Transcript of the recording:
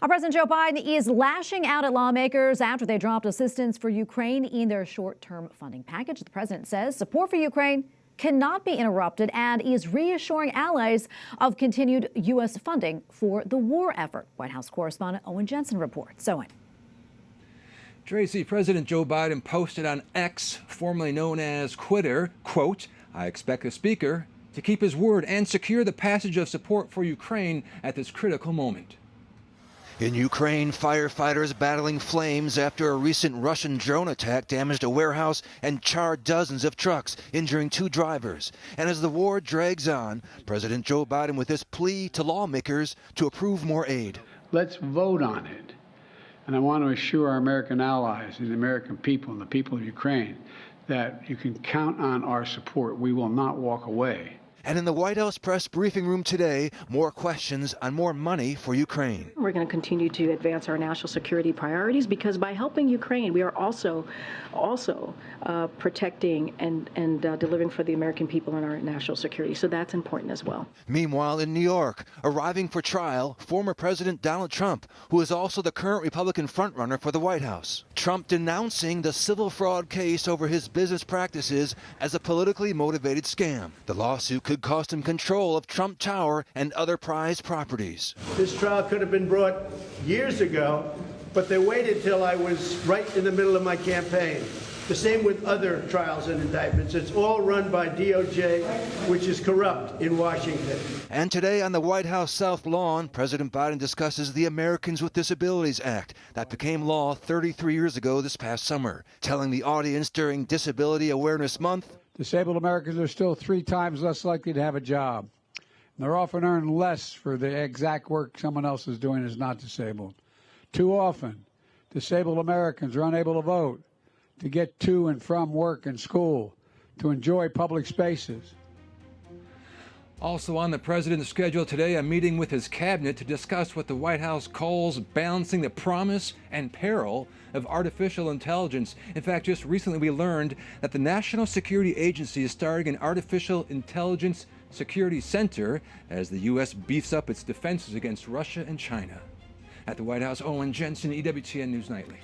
President Joe Biden is lashing out at lawmakers after they dropped assistance for Ukraine in their short-term funding package. The president says support for Ukraine cannot be interrupted and is reassuring allies of continued U.S. funding for the war effort. White House correspondent Owen Jensen reports. Owen. Tracy, President Joe Biden posted on X, formerly known as Twitter, quote, "I expect the speaker to keep his word and secure the passage of support for Ukraine at this critical moment." In Ukraine, firefighters battling flames after a recent Russian drone attack damaged a warehouse and charred dozens of trucks, injuring 2 drivers. And as the war drags on, President Joe Biden with this plea to lawmakers to approve more aid. Let's vote on it. And I want to assure our American allies and the American people and the people of Ukraine that you can count on our support. We will not walk away. And in the White House press briefing room today, more questions on more money for Ukraine. We're going to continue to advance our national security priorities because by helping Ukraine, we are also protecting and delivering for the American people and our national security. So that's important as well. Meanwhile, in New York, arriving for trial, former President Donald Trump, who is also the current Republican frontrunner for the White House. Trump denouncing the civil fraud case over his business practices as a politically motivated scam. The lawsuit could cost him control of Trump Tower and other prized properties. This trial could have been brought years ago, but they waited till I was right in the middle of my campaign. The same with other trials and indictments. It's all run by DOJ, which is corrupt in Washington. And today on the White House South Lawn, President Biden discusses the Americans with Disabilities Act that became law 33 years ago this past summer, telling the audience during Disability Awareness Month, Disabled Americans are still 3 times less likely to have a job. They're often earn less for the exact work someone else is doing who's not disabled. Too often, disabled Americans are unable to vote, to get to and from work and school, to enjoy public spaces. Also on the president's schedule today, a meeting with his cabinet to discuss what the White House calls balancing the promise and peril of artificial intelligence. In fact, just recently we learned that the National Security Agency is starting an artificial intelligence security center as the U.S. beefs up its defenses against Russia and China. At the White House, Owen Jensen, EWTN News Nightly.